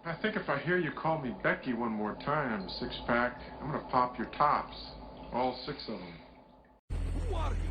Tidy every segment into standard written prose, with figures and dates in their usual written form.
I think if I hear you call me Becky one more time, six-pack, I'm gonna pop your tops. All six of them. Who are you?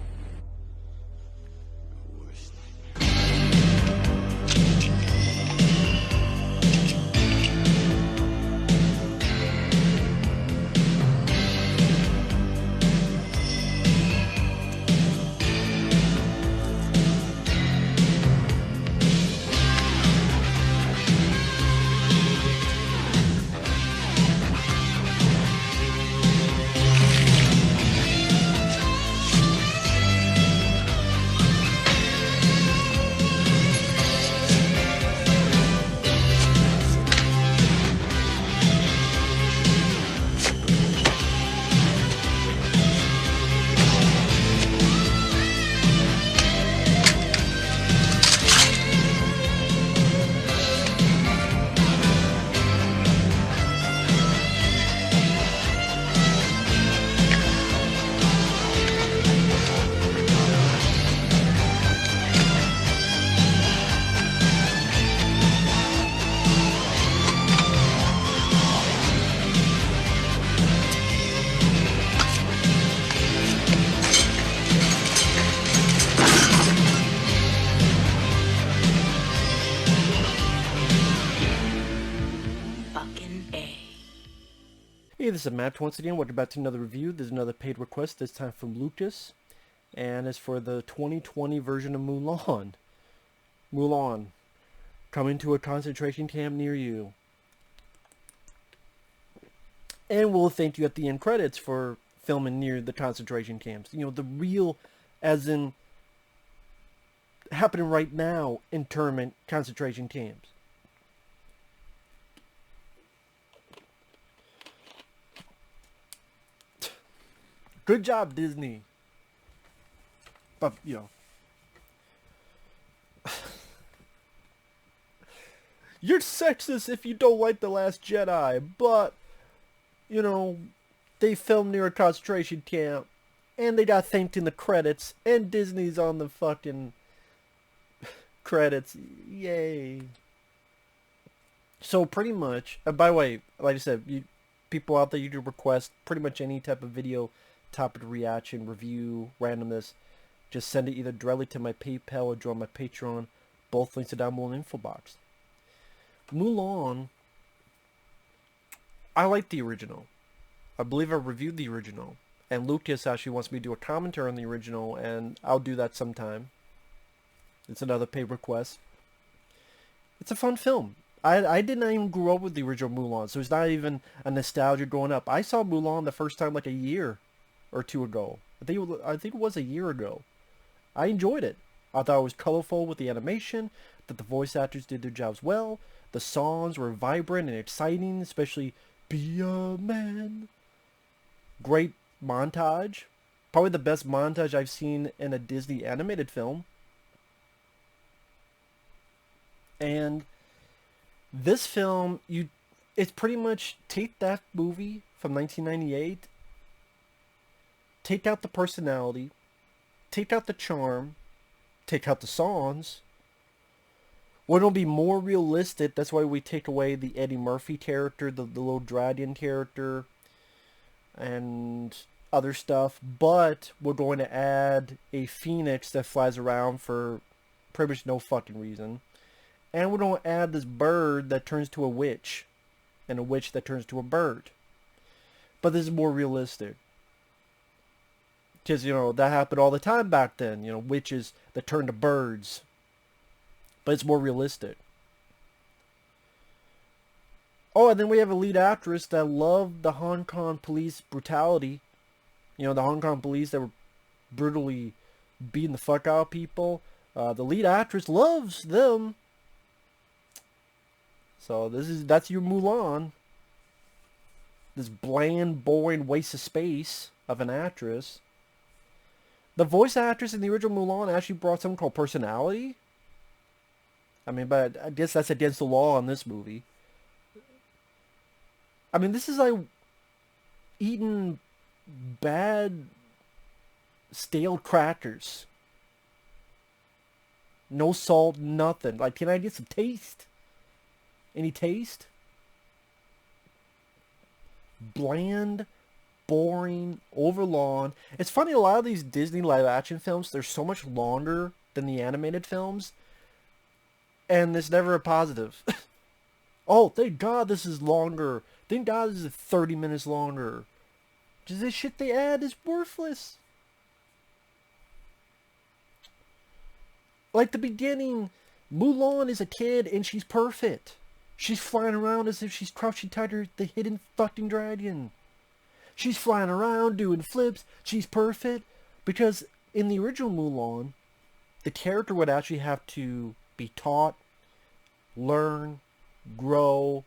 Hey, this is Matt once again. Welcome back to another review. There's another paid request, this time from Lucas. And it's for the 2020 version of Mulan. Mulan. Coming to a concentration camp near you. And we'll thank you at the end credits for filming near the concentration camps. You know, the real, as in, happening right now, internment concentration camps. Good job, Disney. But, you know. You're sexist if you don't like The Last Jedi, but, you know, they filmed near a concentration camp, and they got thanked in the credits, and Disney's on the fucking credits. Yay. So, pretty much, by the way, like I said, people out there, you can request pretty much any type of video, topic reaction, review, randomness. Just send it either directly to my PayPal or join my Patreon. Both links are down below in the info box. Mulan, I like the original. I believe I reviewed the original. And Lucas actually wants me to do a commentary on the original, and I'll do that sometime. It's another paid request. It's a fun film. I did not even grow up with the original Mulan, so it's not even a nostalgia growing up. I saw Mulan the first time like a year or two ago. I think it was a year ago. I enjoyed it. I thought it was colorful with the animation, that the voice actors did their jobs well, the songs were vibrant and exciting, especially Be a Man. Great montage. Probably the best montage I've seen in a Disney animated film. And this film, it's pretty much take that movie from 1998, take out the personality, take out the charm, take out the songs. What will be more realistic, that's why we take away the Eddie Murphy character, the little dragon character, and other stuff. But we're going to add a phoenix that flies around for pretty much no fucking reason. And we're going to add this bird that turns to a witch, and a witch that turns to a bird. But this is more realistic. Because, you know, that happened all the time back then. You know, witches that turn to birds. But it's more realistic. Oh, and then we have a lead actress that loved the Hong Kong police brutality. You know, the Hong Kong police that were brutally beating the fuck out of people. The lead actress loves them. So that's your Mulan. This bland, boring waste of space of an actress. The voice actress in the original Mulan actually brought something called personality. I mean, but I guess that's against the law in this movie. I mean, this is like eating bad, stale crackers. No salt, nothing. Like, can I get some taste? Any taste? bland, boring, overlong. It's funny, a lot of these Disney live action films, they're so much longer than the animated films, and it's never a positive. Oh, thank God this is longer. Thank God this is 30 minutes longer. Just this shit they add is worthless. Like the beginning, Mulan is a kid and she's perfect. She's flying around as if she's crouching tighter the hidden fucking dragon. She's flying around doing flips. She's perfect. Because in the original Mulan, the character would actually have to be taught, learn, grow,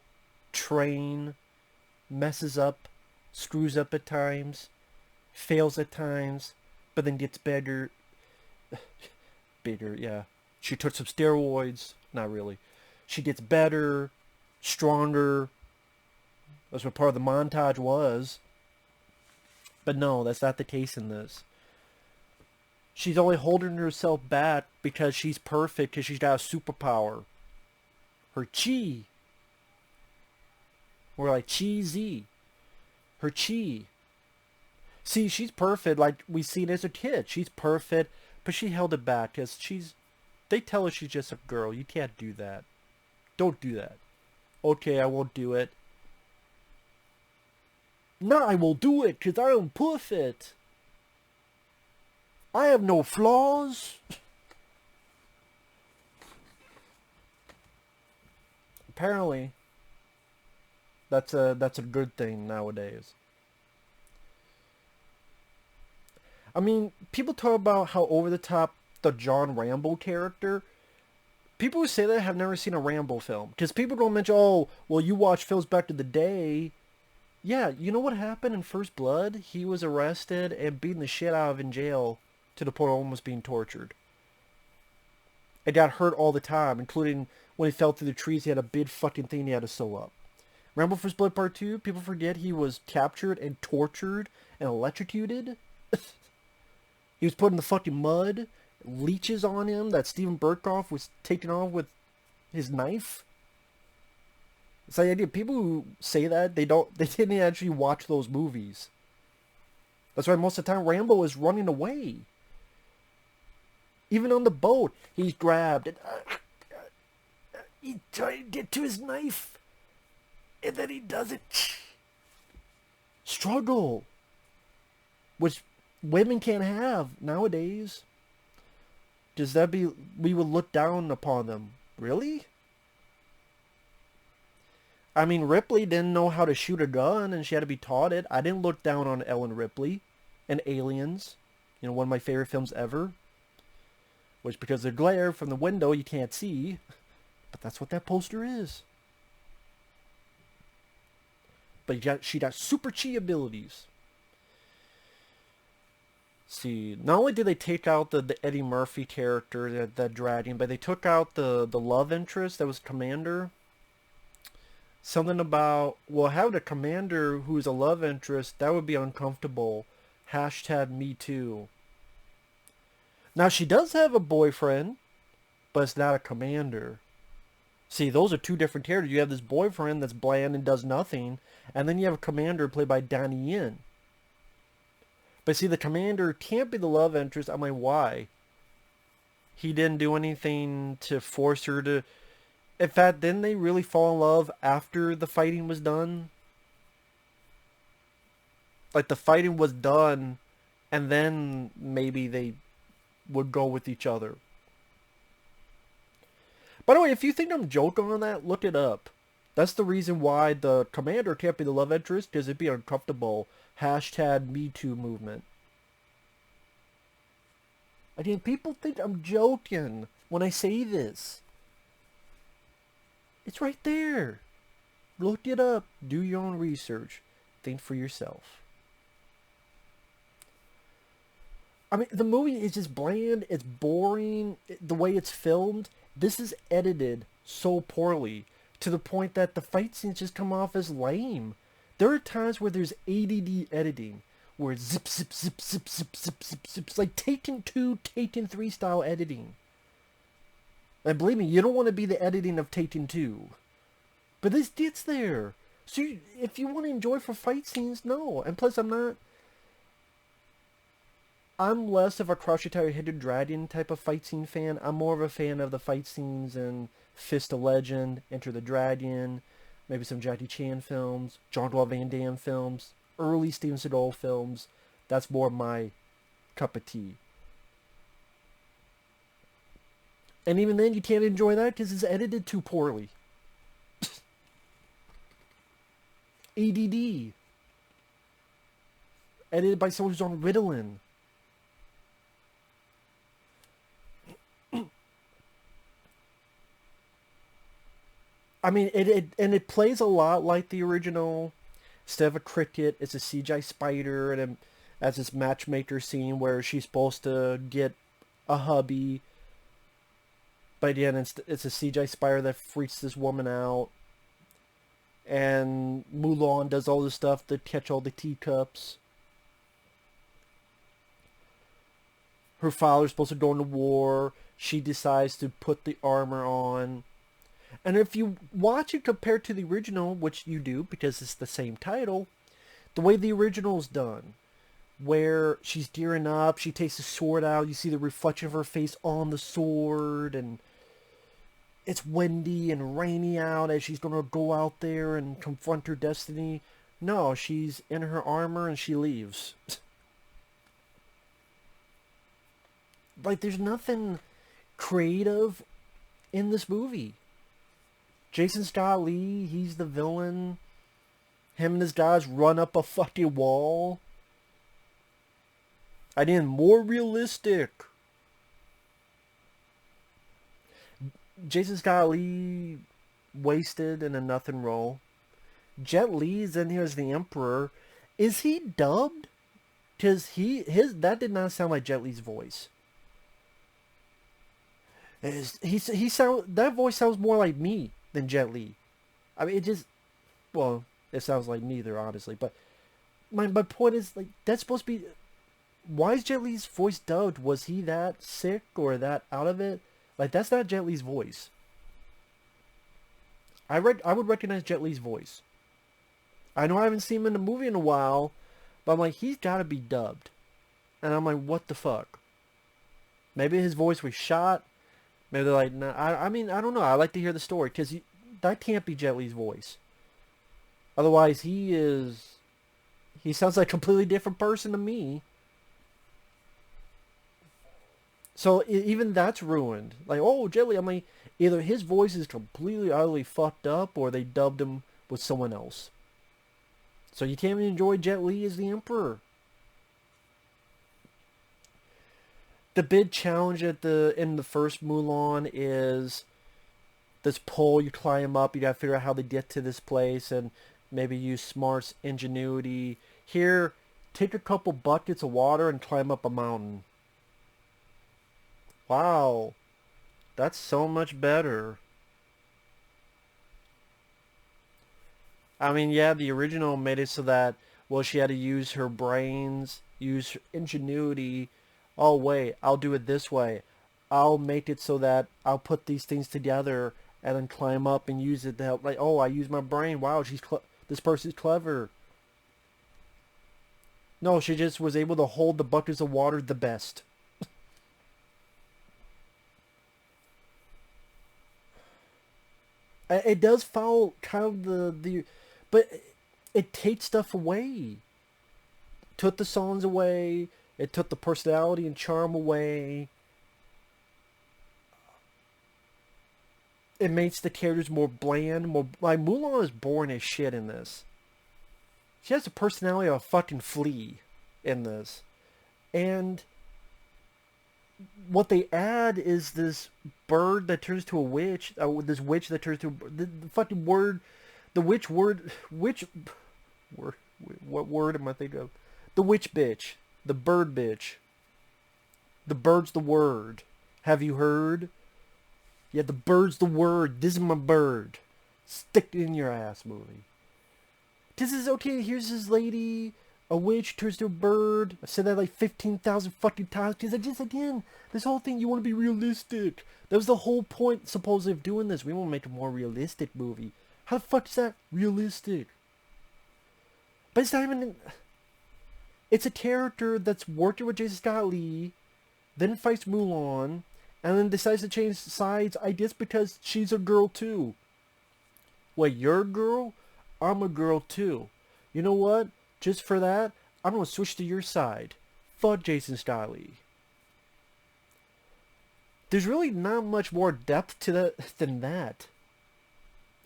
train, messes up, screws up at times, fails at times, but then gets better. Bigger, yeah. She took some steroids. Not really. She gets better, stronger. That's what part of the montage was. But no, that's not the case in this. She's only holding herself back because she's perfect, because she's got a superpower. Her chi. Or like cheesy. Her chi. See, she's perfect like we seen as a kid. She's perfect, but she held it back because they tell her she's just a girl. You can't do that. Don't do that. Okay, I won't do it. No, I will do it because I am perfect. I have no flaws. Apparently, that's a good thing nowadays. I mean, people talk about how over the top the John Rambo character. People who say that have never seen a Rambo film. Because people don't mention, oh, well, you watch films back to the day. Yeah, you know what happened in First Blood? He was arrested and beaten the shit out of in jail to the point of almost being tortured. And got hurt all the time, including when he fell through the trees, he had a big fucking thing he had to sew up. Rambo First Blood Part 2, people forget he was captured and tortured and electrocuted. He was put in the fucking mud, leeches on him that Steven Berkoff was taking off with his knife. It's the idea. People who say that, they didn't actually watch those movies. That's why most of the time Rambo is running away. Even on the boat, he's grabbed and he tries to get to his knife. And then he doesn't. Struggle. Which women can't have nowadays. Does that be, we would look down upon them? Really? I mean, Ripley didn't know how to shoot a gun and she had to be taught it. I didn't look down on Ellen Ripley and Aliens. You know, one of my favorite films ever. Which, because of the glare from the window, you can't see. But that's what that poster is. But she got super chi abilities. See, not only did they take out the Eddie Murphy character, that dragon, but they took out the love interest that was Commander. Something about, well, having a commander who's a love interest, that would be uncomfortable. Hashtag me too. Now, she does have a boyfriend, but it's not a commander. See, those are two different characters. You have this boyfriend that's bland and does nothing, and then you have a commander played by Donnie Yen. But see, the commander can't be the love interest. I'm like, why? He didn't do anything to force her to... In fact, didn't they really fall in love after the fighting was done? Like, the fighting was done, and then maybe they would go with each other. By the way, if you think I'm joking on that, look it up. That's the reason why the commander can't be the love interest, because it'd be uncomfortable. Hashtag Me Too movement. Again, people think I'm joking when I say this. It's right there. Look it up. Do your own research. Think for yourself. I mean, the movie is just bland. It's boring. The way it's filmed. This is edited so poorly to the point that the fight scenes just come off as lame. There are times where there's ADD editing, where it's zip, zip, zip, zip, zip, zip, zip, zip. It's like Taken 2, Taken 3 style editing. And believe me, you don't want to be the editing of Taken 2. But this gets there. So if you want to enjoy for fight scenes, no. And plus, I'm less of a Crouch Tiger Hidden Dragon type of fight scene fan. I'm more of a fan of the fight scenes in Fist of Legend, Enter the Dragon, maybe some Jackie Chan films, Jean-Claude Van Damme films, early Steven Seagal films. That's more my cup of tea. And even then, you can't enjoy that because it's edited too poorly. ADD. Edited by someone who's on Ritalin. I mean, it plays a lot like the original. Instead of a cricket, it's a CGI spider, and it has this matchmaker scene where she's supposed to get a hubby. But again, it's a CGI spider that freaks this woman out. And Mulan does all this stuff to catch all the teacups. Her father's supposed to go into war. She decides to put the armor on. And if you watch it compared to the original, which you do because it's the same title, the way the original is done, where she's gearing up, she takes the sword out, you see the reflection of her face on the sword, and it's windy and rainy out as she's going to go out there and confront her destiny. No, she's in her armor and she leaves. Like, there's nothing creative in this movie. Jason Scott Lee, he's the villain. Him and his guys run up a fucking wall. I need more realistic. Jason Scott Lee wasted in a nothing role. Jet Li's in here as the Emperor. Is he dubbed? Because that did not sound like Jet Li's voice. That voice sounds more like me than Jet Li. I mean, it sounds like neither, honestly. But my point is, like, that's supposed to be. Why is Jet Li's voice dubbed? Was he that sick or that out of it? Like, that's not Jet Li's voice. I would recognize Jet Li's voice. I know I haven't seen him in a movie in a while, but I'm like, he's got to be dubbed. And I'm like, what the fuck? Maybe his voice was shot. Maybe they're like, nah, I mean, I don't know. I like to hear the story, because that can't be Jet Li's voice. Otherwise, he sounds like a completely different person to me. So even that's ruined. Like, oh, Jet Li, I mean, either his voice is completely, utterly fucked up, or they dubbed him with someone else. So you can't even enjoy Jet Li as the Emperor. The big challenge in the first Mulan is this pole. You climb up. You gotta figure out how to get to this place, and maybe use smarts, ingenuity. Here, take a couple buckets of water and climb up a mountain. Wow, that's so much better. I mean, yeah, the original made it so that, well, she had to use her brains, use her ingenuity. Oh, wait, I'll do it this way. I'll make it so that I'll put these things together and then climb up and use it to help. Like, oh, I use my brain. Wow, this person's clever. No, she just was able to hold the buckets of water the best. It does follow kind of but it takes stuff away. Took the songs away. It took the personality and charm away. It makes the characters more bland, more like Mulan is boring as shit in this. She has the personality of a fucking flea in this. And what they add is this bird that turns to a witch. This witch that turns to the fucking word. The witch word. What word am I thinking of? The witch bitch. The bird bitch. The bird's the word. Have you heard? Yeah, the bird's the word. This is my bird. Stick it in your ass, movie. This is okay. Here's this lady. A witch turns to a bird. I've said that like 15,000 fucking times. Because again, this whole thing, you want to be realistic. That was the whole point, supposedly, of doing this. We want to make a more realistic movie. How the fuck is that realistic? But it's not even... It's a character that's working with Jason Scott Lee, then fights Mulan, and then decides to change sides, I guess because she's a girl too. Wait, you're a girl? I'm a girl too. You know what? Just for that, I'm going to switch to your side. Fuck Jason Scott Lee. There's really not much more depth to that than that.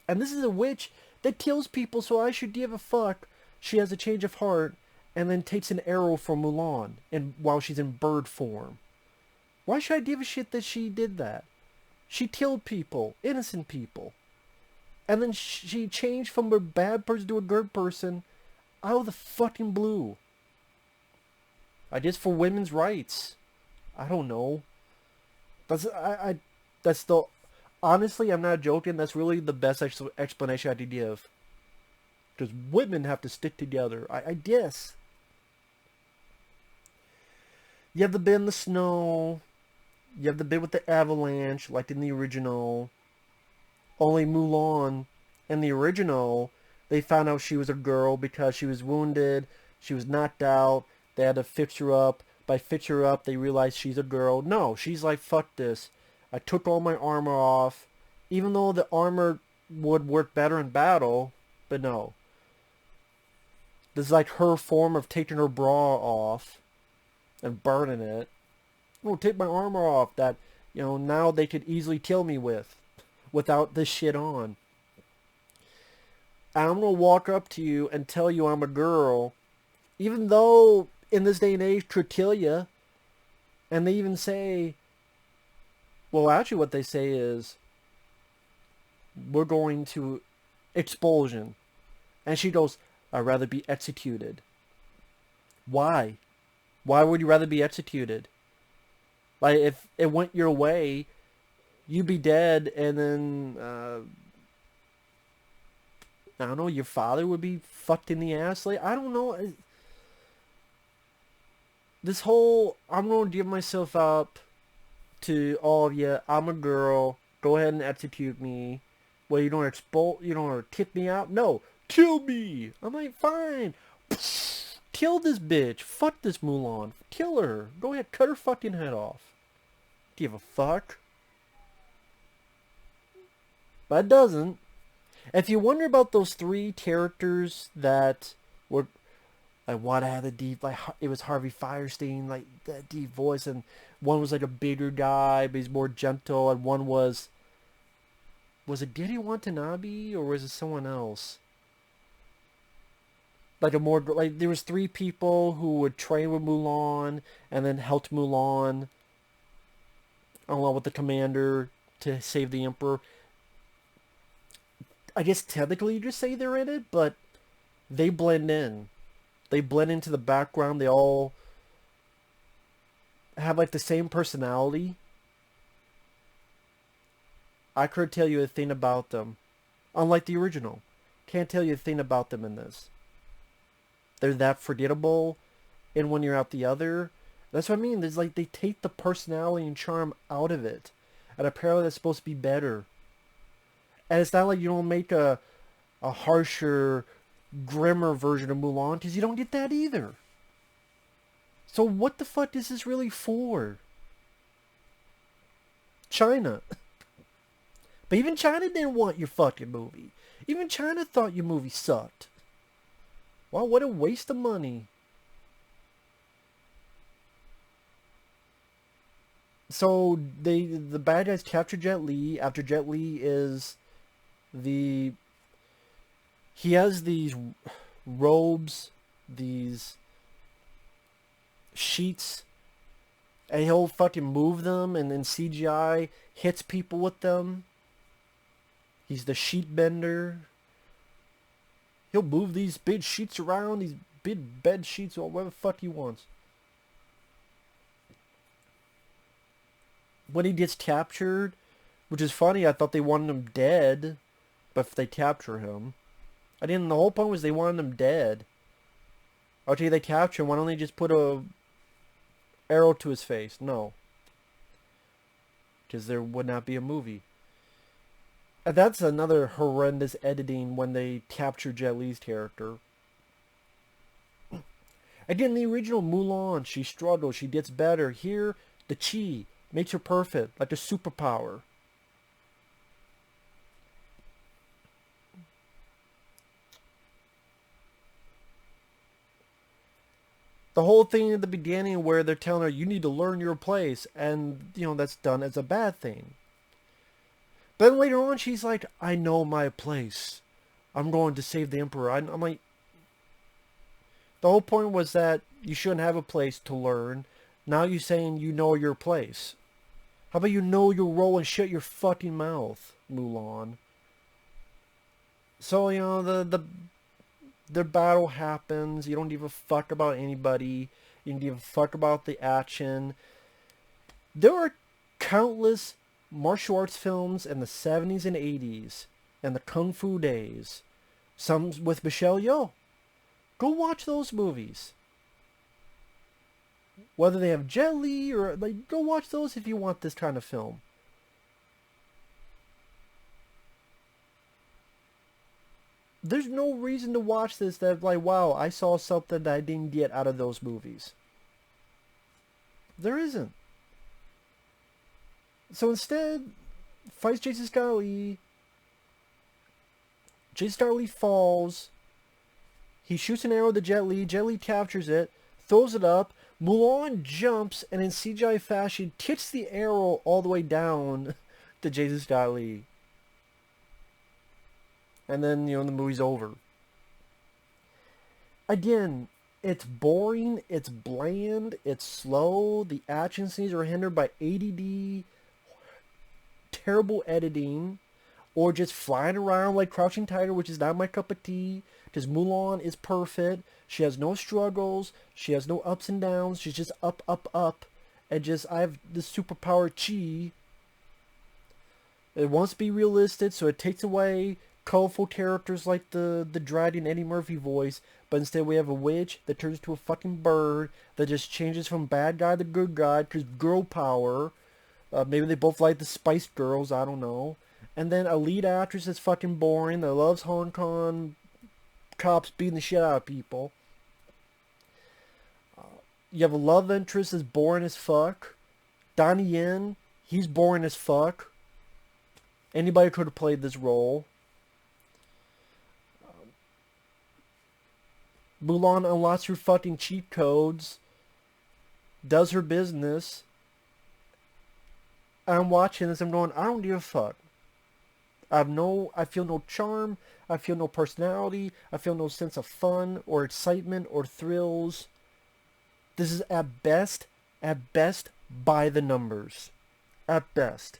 And this is a witch that kills people, so I should give a fuck. She has a change of heart and then takes an arrow from Mulan while she's in bird form. Why should I give a shit that she did that? She killed people, innocent people. And then she changed from a bad person to a good person out of the fucking blue. I guess for women's rights. I don't know. That's the... Honestly, I'm not joking. That's really the best explanation I could give. Because women have to stick together. I guess. You have the bit in the snow. You have the bit with the avalanche, like in the original. Only Mulan, in the original, they found out she was a girl because she was wounded. She was knocked out. They had to fix her up. By fix her up, they realized she's a girl. No, she's like, fuck this. I took all my armor off. Even though the armor would work better in battle, but no. This is like her form of taking her bra off and burning it. I'm gonna take my armor off that, now they could easily kill me with, without this shit on. And I'm gonna walk up to you and tell you I'm a girl, even though in this day and age could kill you. And they even say, well, actually what they say is, we're going to expulsion. And she goes, I'd rather be executed. Why? Why would you rather be executed? Like, if it went your way, you'd be dead, and then, I don't know, your father would be fucked in the ass. Like, I don't know. This whole, I'm going to give myself up to all of you. I'm a girl. Go ahead and execute me. Well, you don't kick me out? No. Kill me. I'm like, fine. Kill this bitch. Fuck this Mulan. Kill her. Go ahead. Cut her fucking head off. Give a fuck. But it doesn't. If you wonder about those three characters that were, like, what had a deep, like, it was Harvey Fierstein, like, that deep voice, and one was like a bigger guy, but he's more gentle, and one was it Giri Watanabe, or was it someone else? Like a more, like, there was three people who would train with Mulan, and then helped Mulan, along with the commander, to save the Emperor. I guess technically you just say they're in it, but they blend in. They blend into the background. They all have, like, the same personality. I could tell you a thing about them. Unlike the original. Can't tell you a thing about them in this. They're that forgettable in one ear out the other. That's what I mean. There's, like, they take the personality and charm out of it. And apparently that's supposed to be better. And it's not like you don't make a harsher, grimmer version of Mulan, because you don't get that either. So what the fuck is this really for? China. But even China didn't want your fucking movie. Even China thought your movie sucked. Wow, what a waste of money. So the bad guys capture Jet Li after Jet Li is he has these robes, these sheets, and he'll fucking move them, and then CGI hits people with them. He's the sheet bender. He'll move these big sheets around, these big bed sheets, or whatever the fuck he wants. When he gets captured, which is funny, I thought they wanted him dead, but if they capture him, the whole point was they wanted him dead. Okay, they capture him, why don't they just put a arrow to his face? No. Because there would not be a movie. And that's another horrendous editing when they capture Jet Li's character. Again, the original Mulan, she struggles, she gets better. Here, the chi makes her perfect, like a superpower. The whole thing at the beginning where they're telling her, you need to learn your place, and, that's done as a bad thing. But then later on, she's like, I know my place. I'm going to save the Emperor. I'm like, the whole point was that you shouldn't have a place to learn. Now you're saying you know your place. How about you know your role and shut your fucking mouth, Mulan? So, the battle happens. You don't give a fuck about anybody. You don't give a fuck about the action. There are countless martial arts films in the 70s and 80s and the Kung Fu days. Some with Michelle Yeoh. Go watch those movies. Whether they have Jet Li or go watch those if you want this kind of film. There's no reason to watch this that wow, I saw something that I didn't get out of those movies. There isn't. So instead, fights Jason Scott Lee. Jason Scott Lee falls. He shoots an arrow to Jet Li. Jet Li captures it, throws it up. Mulan jumps and in CGI fashion kicks the arrow all the way down to Jason Scott Lee. And then, the movie's over. Again, it's boring, it's bland, it's slow. The action scenes are hindered by ADD, terrible editing, or just flying around like Crouching Tiger, which is not my cup of tea. Because Mulan is perfect. She has no struggles. She has no ups and downs. She's just up, up, up. And I have this superpower chi. It wants to be realistic, so it takes away colorful characters like the dragon Eddie Murphy voice. But instead we have a witch that turns into a fucking bird that just changes from bad guy to good guy because girl power. Maybe they both like the Spice Girls, I don't know. And then a lead actress that's fucking boring that loves Hong Kong cops beating the shit out of people. You have a love interest that's boring as fuck. Donnie Yen, he's boring as fuck. Anybody could have played this role. Mulan unlocks her fucking cheat codes. Does her business. I'm watching this, I'm going, I don't give a fuck. I feel no charm. I feel no personality. I feel no sense of fun or excitement or thrills. This is at best, by the numbers. At best.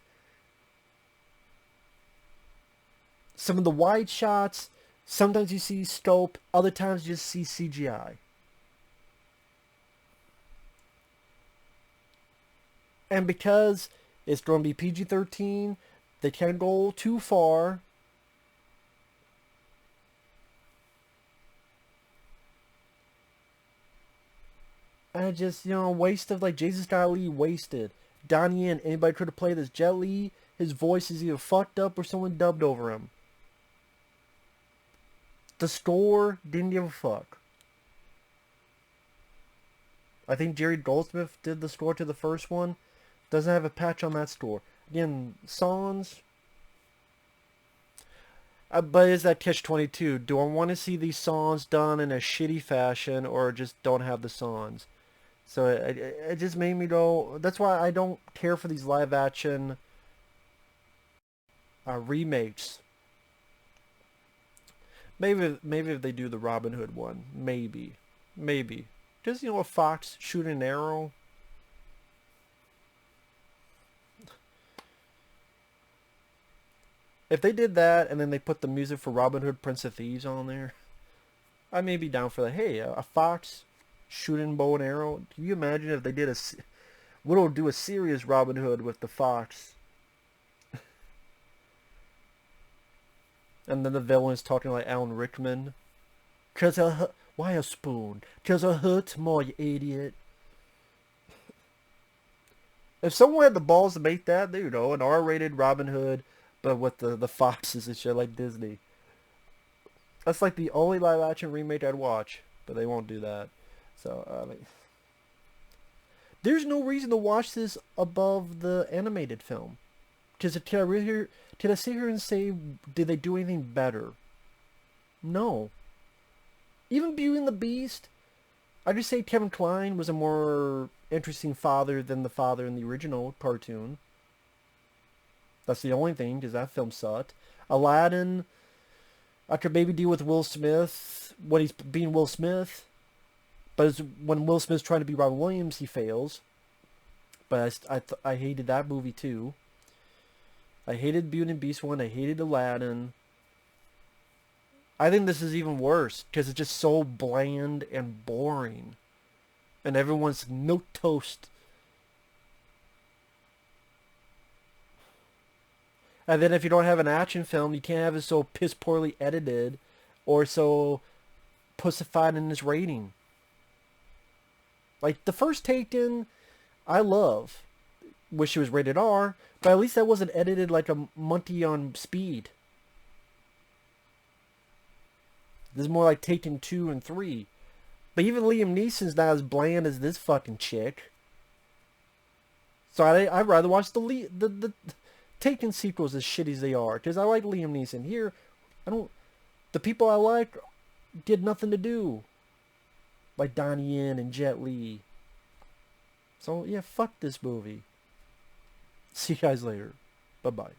Some of the wide shots, sometimes you see scope, other times you just see CGI. And because it's going to be PG-13, they can't go too far. And just, waste of Jason Scott Lee wasted. Donnie Yen, anybody could have played this. Jet Li, his voice is either fucked up or someone dubbed over him. The score didn't give a fuck. I think Jerry Goldsmith did the score to the first one. Doesn't have a patch on that score. Again, songs. But is that catch-22? Do I want to see these songs done in a shitty fashion or just don't have the songs? So it just made me go... That's why I don't care for these live-action remakes. Maybe if they do the Robin Hood one. Maybe. Just, a fox shooting an arrow. If they did that and then they put the music for Robin Hood, Prince of Thieves on there, I may be down for that. Hey, a fox shooting bow and arrow. Can you imagine if they did do a serious Robin Hood with the fox? And then the villain is talking like Alan Rickman. Why a spoon? 'Cause I hurt more, you idiot. If someone had the balls to make that, an R-rated Robin Hood, but with the foxes and shit like Disney. That's like the only live-action remake I'd watch, but they won't do that. So, there's no reason to watch this above the animated film. Because did I sit here and say, did they do anything better? No. Even Beauty and the Beast, I just say Kevin Kline was a more interesting father than the father in the original cartoon. That's the only thing, because that film sucked. Aladdin, after Baby deal with Will Smith, when he's being Will Smith, but when Will Smith's trying to be Robin Williams, he fails. But I hated that movie too. I hated Beauty and the Beast 1. I hated Aladdin. I think this is even worse because it's just so bland and boring. And everyone's milquetoast. And then if you don't have an action film, you can't have it so piss poorly edited or so pussified in its rating. Like, the first Taken, I love. Wish it was rated R, but at least that wasn't edited like a Monty on speed. This is more like Taken 2 and 3. But even Liam Neeson's not as bland as this fucking chick. So I'd rather watch the Taken sequels as shitty as they are. Because I like Liam Neeson. Here, the people I like did nothing to do. Like Donnie Yen and Jet Li. So, yeah, fuck this movie. See you guys later. Bye-bye.